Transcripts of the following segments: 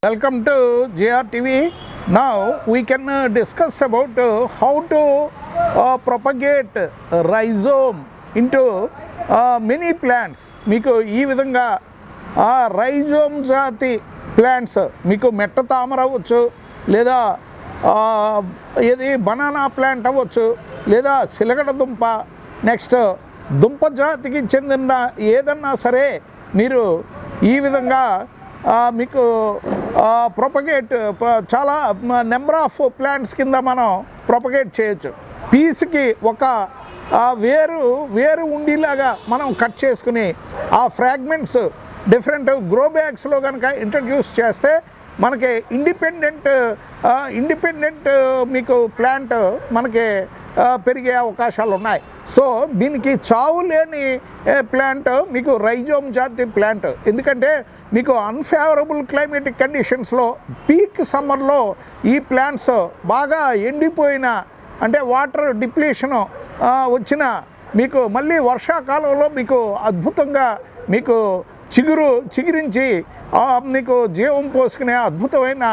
Welcome to JRTV. Now we can discuss about how to propagate rhizome into many plants. మీకు ఈ విధంగా rhizome జాతి plants మీకు మెట్ట తామర అవ్వచ్చు, లేదా ఇది బనానా ప్లాంట్ అవ్వచ్చు, లేదా సిలగడ దుంప, నెక్స్ట్ దుంప జాతికి చెందిన ఏదన్నా సరే మీరు ఈ విధంగా మీకు ప్రొపగేట్ చాలా నెంబర్ ఆఫ్ ప్లాంట్స్ కింద మనం ప్రొపగేట్ చేయొచ్చు. పీస్కి ఒక వేరు ఉండేలాగా మనం కట్ చేసుకుని ఆ ఫ్రాగ్మెంట్స్ డిఫరెంట్ గ్రో బ్యాగ్స్లో కనుక ఇంట్రడ్యూస్ చేస్తే మనకి ఇండిపెండెంట్ మీకు ప్లాంట్ మనకి పెరిగే అవకాశాలు ఉన్నాయి. సో దీనికి చావు లేని ప్లాంట్ మీకు రైజోమ్ జాతి ప్లాంట్. ఎందుకంటే మీకు అన్ఫేవరబుల్ క్లైమేటిక్ కండిషన్స్లో పీక్ సమ్మర్లో ఈ ప్లాంట్స్ బాగా ఎండిపోయిన, అంటే వాటర్ డిప్లీషను వచ్చిన మీకు మళ్ళీ వర్షాకాలంలో మీకు అద్భుతంగా మీకు చిగురించి మీకు జీవం పోసుకునే అద్భుతమైన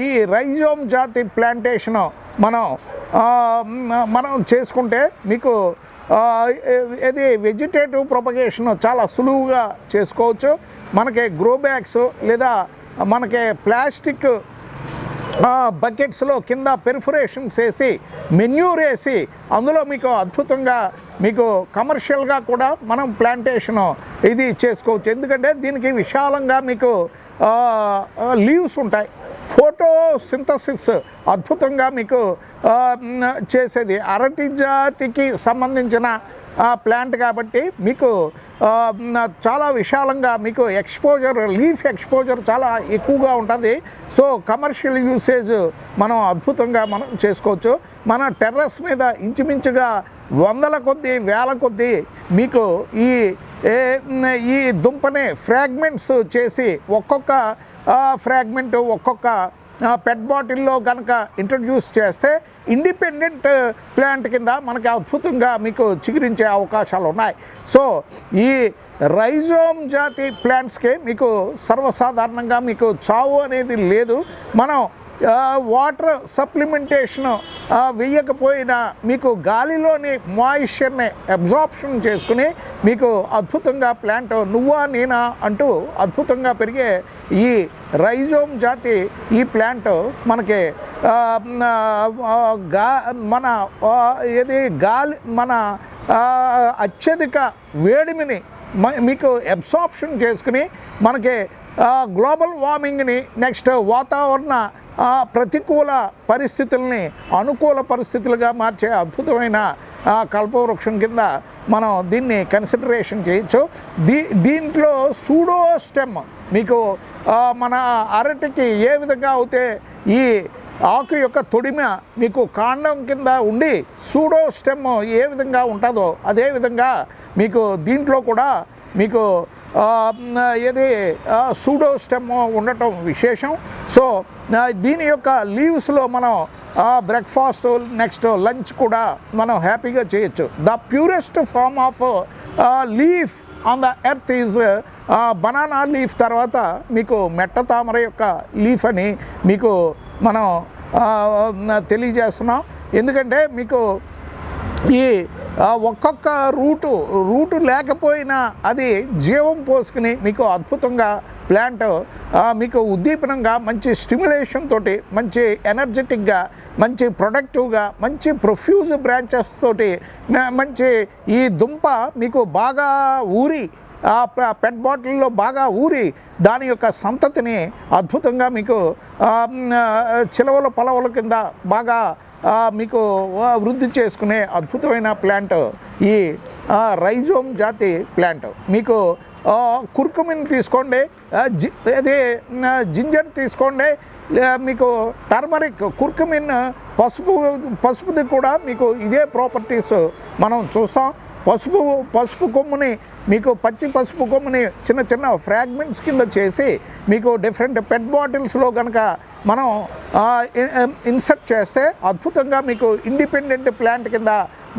ఈ రైజోమ్ జాతి ప్లాంటేషను మనం చేసుకుంటే మీకు ఇది వెజిటేటివ్ ప్రొపగేషన్ చాలా సులువుగా చేసుకోవచ్చు. మనకి గ్రో బ్యాగ్స్ లేదా మనకి ప్లాస్టిక్ బకెట్స్లో కింద పెర్ఫరేషన్స్ వేసి మెన్యూర్ వేసి అందులో మీకు అద్భుతంగా మీకు కమర్షియల్గా కూడా మనం ప్లాంటేషన్ ఇది చేసుకోవచ్చు. ఎందుకంటే దీనికి విశాలంగా మీకు లీవ్స్ ఉంటాయి. ఫోటోసింథసిస్ అద్భుతంగా మీకు చేసేది అరటి జాతికి సంబంధించిన ప్లాంట్ కాబట్టి మీకు చాలా విశాలంగా మీకు ఎక్స్పోజర్, లీఫ్ ఎక్స్పోజర్ చాలా ఎక్కువగా ఉంటుంది. సో కమర్షియల్ యూసేజ్ మనం అద్భుతంగా మనం చేసుకోవచ్చు. మన టెర్రస్ మీద ఇంచుమించుగా వందల కొద్దీ వేల కొద్దీ మీకు ఈ దుంపని ఫ్రాగ్మెంట్స్ చేసి ఒక్కొక్క ఫ్రాగ్మెంట్ ఒక్కొక్క పెట్ బాటిల్లో కనుక ఇంట్రడ్యూస్ చేస్తే ఇండిపెండెంట్ ప్లాంట్ కింద మనకి అద్భుతంగా మీకు చిగురించే అవకాశాలు ఉన్నాయి. సో ఈ రైజోమ్ జాతి ప్లాంట్స్కి మీకు సర్వసాధారణంగా మీకు చావు అనేది లేదు. మనం వాటర్ సప్లిమెంటేషన్ వేయకపోయినా మీకు గాలిలోని మాయిశ్చర్ని అబ్జార్ప్షన్ చేసుకుని మీకు అద్భుతంగా ప్లాంట్ నువ్వా నేనా అంటూ అద్భుతంగా పెరిగే ఈ రైజోమ్ జాతి ఈ ప్లాంట్ మనకి మన అత్యధిక వేడిమిని మీకు అబ్సార్ప్షన్ చేసుకుని మనకి గ్లోబల్ వార్మింగ్ని, నెక్స్ట్ వాతావరణ ప్రతికూల పరిస్థితుల్ని అనుకూల పరిస్థితులుగా మార్చే అద్భుతమైన కల్పవృక్షం కింద మనం దీన్ని కన్సిడరేషన్ చేయొచ్చు. దీంట్లో సూడో స్టెమ్ మీకు మన అరటికి ఏ విధంగా అయితే ఈ ఆకు యొక్క తొడిమ మీకు కాండం కింద ఉండి సూడో స్టెమ్ ఏ విధంగా ఉంటుందో అదేవిధంగా మీకు దీంట్లో కూడా మీకు ఏది సూడో స్టెమ్ ఉండటం విశేషం. సో దీని యొక్క లీవ్స్లో మనం బ్రేక్ఫాస్ట్, నెక్స్ట్ లంచ్ కూడా మనం హ్యాపీగా చేయొచ్చు. The purest form of leaf on the earth is banana leaf. తర్వాత మీకు మెట్ట తామర యొక్క లీఫ్ అని మీకు మనం తెలియజేస్తున్నాం. ఎందుకంటే మీకు ఈ ఒక్కొక్క రూటు లేకపోయినా అది జీవం పోసుకుని మీకు అద్భుతంగా ప్లాంట్ మీకు ఉద్దీపనంగా మంచి స్టిమ్యులేషన్ తోటి మంచి ఎనర్జెటిక్గా మంచి ప్రొడక్టివ్గా మంచి ప్రొఫ్యూజ్ బ్రాంచెస్ తోటి మంచి ఈ దుంప మీకు బాగా ఊరి పెట్ బాటిల్లో బాగా ఊరి దాని యొక్క సంతతిని అద్భుతంగా మీకు చిలవల పొలవల కింద బాగా మీకు వృద్ధి చేసుకునే అద్భుతమైన ప్లాంట్ ఈ రైజోమ్ జాతి ప్లాంట్. మీకు కుర్కుమిన్ తీసుకోండి, జింజర్ తీసుకోండి, మీకు టర్మరిక్, కుర్కుమిన్ పసుపుది కూడా మీకు ఇదే ప్రాపర్టీస్ మనం చూస్తాం. పసుపు కొమ్ముని మీకు పచ్చి పసుపు కొమ్ముని చిన్న చిన్న ఫ్రాగ్మెంట్స్ కింద చేసి మీకు డిఫరెంట్ పెట్ బాటిల్స్లో కనుక మనం ఇన్సర్ట్ చేస్తే అద్భుతంగా మీకు ఇండిపెండెంట్ ప్లాంట్ కింద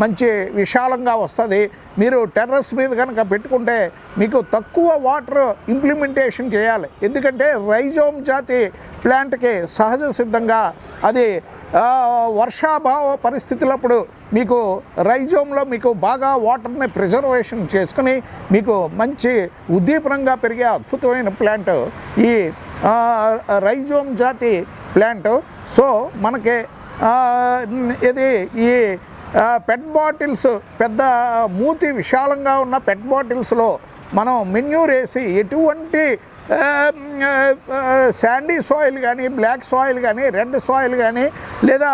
మంచి విశాలంగా వస్తుంది. మీరు టెర్రస్ మీద కనుక పెట్టుకుంటే మీకు తక్కువ వాటర్ ఇంప్లిమెంటేషన్ చేయాలి. ఎందుకంటే రైజోమ్ జాతి ప్లాంట్కి సహజ సిద్ధంగా అది వర్షాభావ పరిస్థితులప్పుడు మీకు రైజోమ్లో మీకు బాగా వాటర్ని ప్రిజర్వేషన్ చేసుకుని మీకు మంచి ఉద్దీపనంగా పెరిగే అద్భుతమైన ప్లాంట్ ఈ రైజోమ్ జాతి ప్లాంట్. సో మనకి ఇది ఈ పెట్ బాటిల్స్, పెద్ద మూతి విశాలంగా ఉన్న పెట్ బాటిల్స్లో మనం మెన్యూర్ వేసి ఎటువంటి శాండీ సాయిల్ కానీ, బ్లాక్ సాయిల్ కానీ, రెడ్ సాయిల్ కానీ, లేదా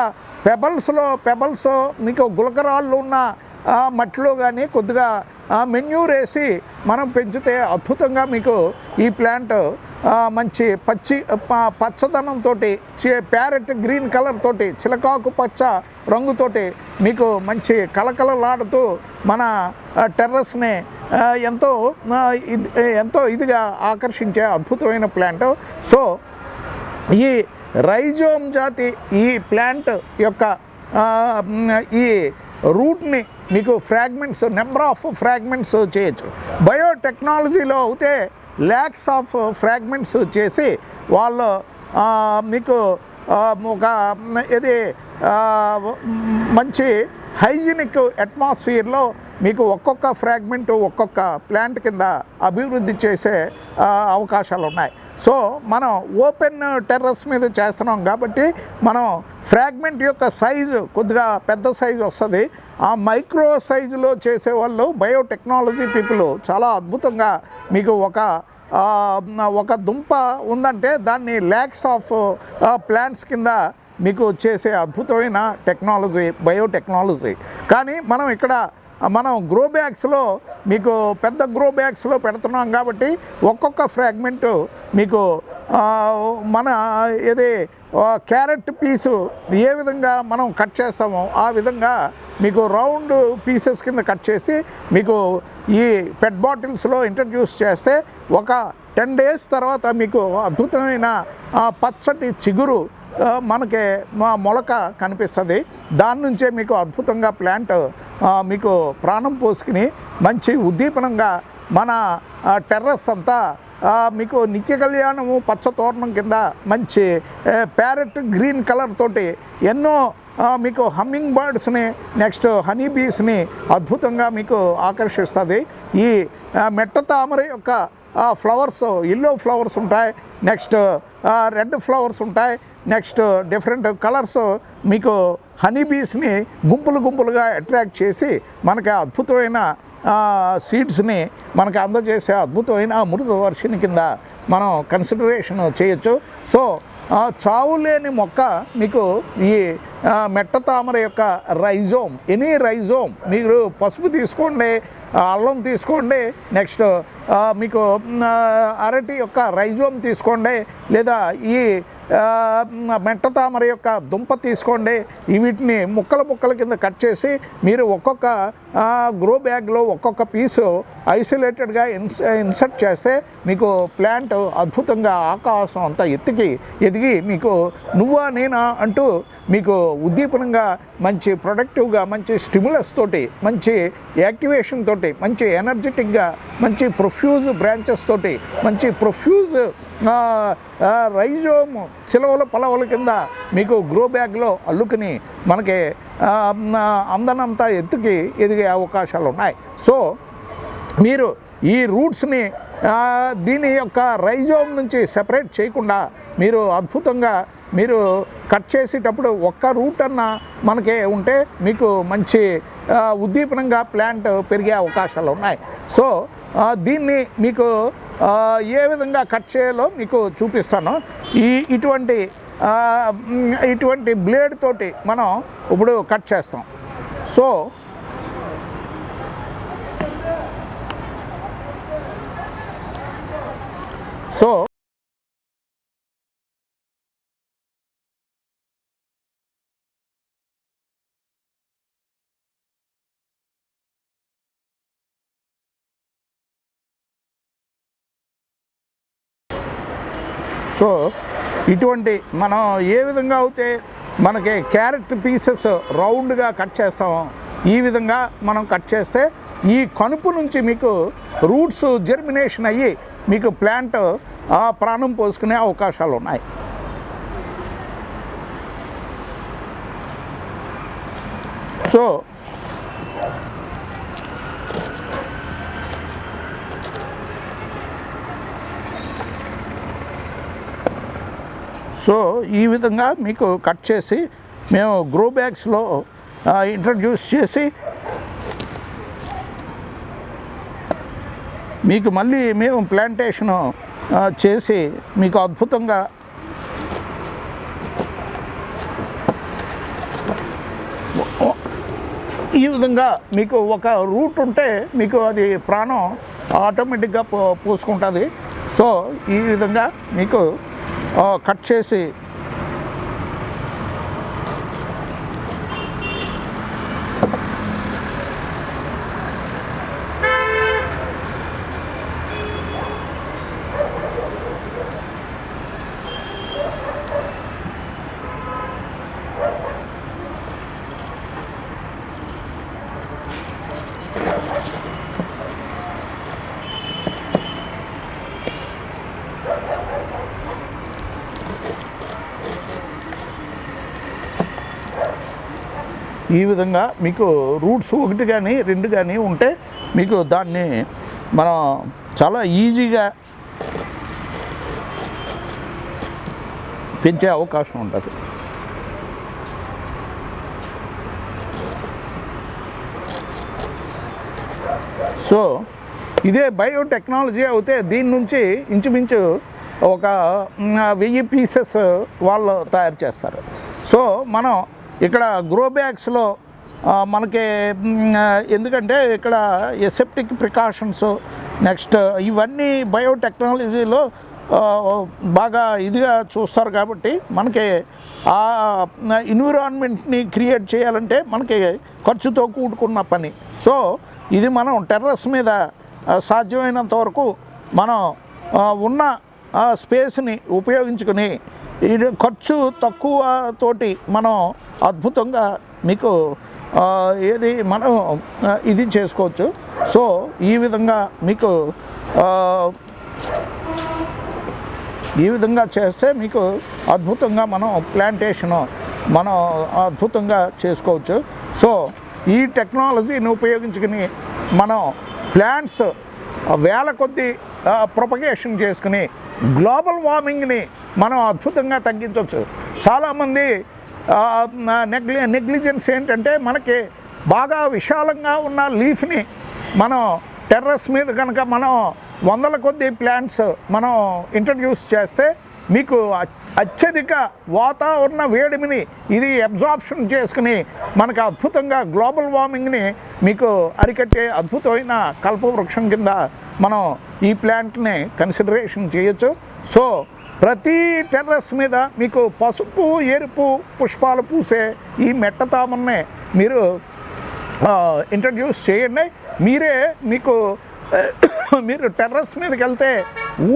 పెబల్స్ మీకు గులకరాళ్ళు ఉన్న మట్టిలో కానీ కొద్దిగా మెన్యూర్ వేసి మనం పెంచితే అద్భుతంగా మీకు ఈ ప్లాంట్ మంచి పచ్చదనంతో, ప్యారెట్ గ్రీన్ కలర్ తోటి, చిలకాకు పచ్చ రంగుతోటి మీకు మంచి కలకలలాడుతూ మన టెర్రస్ని ఎంతో ఇదిగా ఆకర్షించే అద్భుతమైన ప్లాంట్. సో ఈ రైజోమ్ జాతి ఈ ప్లాంట్ యొక్క ఈ రూట్ని మీకు ఫ్రాగ్మెంట్స్, నెంబర్ ఆఫ్ ఫ్రాగ్మెంట్స్ చేయొచ్చు. బయోటెక్నాలజీలో అయితే ల్యాక్స్ ఆఫ్ ఫ్రాగ్మెంట్స్ చేసి వాళ్ళు మీకు ఒక ఇది మంచి హైజీనిక్ అట్మాస్ఫియర్లో మీకు ఒక్కొక్క ఫ్రాగ్మెంట్ ఒక్కొక్క ప్లాంట్ కింద అభివృద్ధి చేసే అవకాశాలు ఉన్నాయి. సో మనం ఓపెన్ టెర్రస్ మీద చేస్తున్నాం కాబట్టి మనం ఫ్రాగ్మెంట్ యొక్క సైజు కొద్దిగా పెద్ద సైజు వస్తుంది. ఆ మైక్రో సైజులో చేసేవాళ్ళు బయోటెక్నాలజీ పీపుల్ చాలా అద్భుతంగా మీకు ఒక దుంప ఉందంటే దాన్ని ల్యాక్స్ ఆఫ్ ప్లాంట్స్ కింద మీకు చేసే అద్భుతమైన టెక్నాలజీ బయోటెక్నాలజీ. కానీ మనం గ్రో బ్యాగ్స్లో మీకు పెద్ద గ్రో బ్యాగ్స్లో పెడుతున్నాం కాబట్టి ఒక్కొక్క ఫ్రాగ్మెంటు మీకు మన క్యారెట్ పీసు ఏ విధంగా మనం కట్ చేస్తామో ఆ విధంగా మీకు రౌండ్ పీసెస్ కింద కట్ చేసి మీకు ఈ పెట్ బాటిల్స్లో ఇంట్రడ్యూస్ చేస్తే ఒక 10 days తర్వాత మీకు అద్భుతమైన పచ్చటి చిగురు మనకి మొలక కనిపిస్తుంది. దాని నుంచే మీకు అద్భుతంగా ప్లాంట్ మీకు ప్రాణం పోసుకుని మంచి ఉద్దీపనంగా మన టెర్రస్ అంతా మీకు నిత్య కళ్యాణము పచ్చ తోరణం కింద మంచి ప్యారెట్ గ్రీన్ కలర్ తోటి ఎన్నో మీకు హమ్మింగ్ బర్డ్స్ని, నెక్స్ట్ హనీ బీస్ని అద్భుతంగా మీకు ఆకర్షిస్తుంది. ఈ మెట్ట తామర యొక్క ఫ్లవర్స్ ఎల్లో ఫ్లవర్స్ ఉంటాయి, నెక్స్ట్ రెడ్ ఫ్లవర్స్ ఉంటాయి, నెక్స్ట్ డిఫరెంట్ కలర్స్ మీకు హనీ బీస్ని గుంపులుగా అట్రాక్ట్ చేసి మనకి అద్భుతమైన సీడ్స్ని మనకి అందజేసే అద్భుతమైన అమృత వర్షిని కింద మనం కన్సిడరేషన్ చేయొచ్చు. సో చావులేని మొక్క మీకు ఈ మెట్ట తామర యొక్క రైజోమ్, ఎనీ రైజోమ్, మీరు పసుపు తీసుకోండి, అల్లం తీసుకోండి, నెక్స్ట్ మీకు అరటి యొక్క రైజోమ్ తీసుకోండి, లేదా ఈ మెట్ట తామర యొక్క దుంప తీసుకోండి. వీటిని ముక్కల కింద కట్ చేసి మీరు ఒక్కొక్క గ్రో బ్యాగ్లో ఒక్కొక్క పీసు ఐసోలేటెడ్గా ఇన్సర్ట్ చేస్తే మీకు ప్లాంట్ అద్భుతంగా ఆకాశం అంతా ఎదిగి మీకు నువ్వా నేనా అంటూ మీకు ఉద్దీపనంగా మంచి ప్రొడక్టివ్గా, మంచి స్టిమ్యులస్ తోటి, మంచి యాక్టివేషన్ తోటి, మంచి ఎనర్జెటిక్గా, మంచి ప్రొఫ్యూజ్ బ్రాంచెస్ తోటి, మంచి ప్రొఫ్యూజ్ రైజోమ్ చిలవల పలవల కింద మీకు గ్రో బ్యాగ్లో అల్లుకుని మనకి అందనంతా ఎదిగే అవకాశాలు ఉన్నాయి. సో మీరు ఈ రూట్స్ని దీని యొక్క రైజోమ్ నుంచి సెపరేట్ చేయకుండా మీరు అద్భుతంగా మీరు కట్ చేసేటప్పుడు ఒక్క రూట్ అన్న మనకి ఉంటే మీకు మంచి ఉద్దీపనంగా ప్లాంట్ పెరిగే అవకాశాలు ఉన్నాయి. సో దీన్ని మీకు ఏ విధంగా కట్ చేయాలో మీకు చూపిస్తాను. ఇటువంటి బ్లేడ్ తోటి మనం ఇప్పుడు కట్ చేస్తాం. సో సో ఇటువంటి మనం ఏ విధంగా అయితే మనకి క్యారెట్ పీసెస్ రౌండ్గా కట్ చేస్తామో ఈ విధంగా మనం కట్ చేస్తే ఈ కనుపు నుంచి మీకు రూట్స్ జర్మినేషన్ అయ్యి మీకు ప్లాంట్ ప్రాణం పోసుకునే అవకాశాలు ఉన్నాయి. సో ఈ విధంగా మీకు కట్ చేసి మేము గ్రో బ్యాగ్స్లో ఇంట్రడ్యూస్ చేసి మీకు మళ్ళీ మేము ప్లాంటేషన్ చేసి మీకు అద్భుతంగా ఈ విధంగా మీకు ఒక రూట్ ఉంటే మీకు అది ప్రాణం ఆటోమేటిక్గా పూసుకుంటుంది. సో ఈ విధంగా మీకు కట్ చేసి ఈ విధంగా మీకు రూట్స్ ఒకటి కానీ రెండు కానీ ఉంటే మీకు దాన్ని మనం చాలా ఈజీగా పెంచే అవకాశం ఉంటుంది. సో ఇదే బయోటెక్నాలజీ అయితే దీని నుంచి ఇంచుమించు ఒక 1000 పీసెస్ వాళ్ళు తయారు చేస్తారు. సో మనం ఇక్కడ గ్రో బ్యాగ్స్లో మనకి ఎందుకంటే ఇక్కడ ఎసెప్టిక్ ప్రికాషన్స్ నెక్స్ట్ ఇవన్నీ బయోటెక్నాలజీలో బాగా ఇదిగా చూస్తారు కాబట్టి మనకి ఆ ఎన్విరాన్మెంట్ని క్రియేట్ చేయాలంటే మనకి ఖర్చుతో కూడుకున్న పని. సో ఇది మనం టెర్రస్ మీద సాధ్యమైనంత వరకు మనం ఉన్న స్పేస్ని ఉపయోగించుకొని ఇది ఖర్చు తక్కువ తోటి మనం అద్భుతంగా మీకు ఏది మనం ఇది చేసుకోవచ్చు. సో ఈ విధంగా మీకు ఈ విధంగా చేస్తే మీకు అద్భుతంగా మనం ప్లాంటేషను మనం అద్భుతంగా చేసుకోవచ్చు. సో ఈ టెక్నాలజీని ఉపయోగించుకుని మనం ప్లాంట్స్ వేల కొద్ది ప్రొపగేషన్ చేసుకుని గ్లోబల్ వార్మింగ్ని మనం అద్భుతంగా తగ్గించవచ్చు. చాలామంది నెగ్లిజెన్స్ ఏంటంటే మనకి బాగా విశాలంగా ఉన్న లీఫ్ని మనం టెర్రస్ మీద కనుక మనం వందల కొద్ది ప్లాంట్స్ మనం ఇంట్రడ్యూస్ చేస్తే మీకు అత్యధిక వాతావరణ వేడిమిని ఇది అబ్జార్ప్షన్ చేసుకుని మనకు అద్భుతంగా గ్లోబల్ వార్మింగ్ని మీకు అరికట్టే అద్భుతమైన కల్పవృక్షం కింద మనం ఈ ప్లాంట్ని కన్సిడరేషన్ చేయొచ్చు. సో ప్రతి టెర్రస్ మీద మీకు పసుపు ఎరుపు పుష్పాలు పూసే ఈ మెట్ట తామన్నే మీరు ఇంట్రడ్యూస్ చేయండి. మీరు టెర్రస్ మీదకి వెళ్తే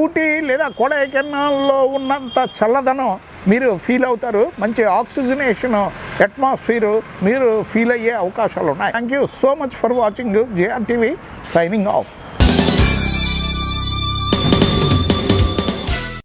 ఊటీ లేదా కొడైకెనాల్లో ఉన్నంత చల్లదనం మీరు ఫీల్ అవుతారు. మంచి ఆక్సిజనేషన్ అట్మాస్ఫియర్ మీరు ఫీల్ అయ్యే అవకాశాలు ఉన్నాయి. Thank you so much for watching JRTV signing off.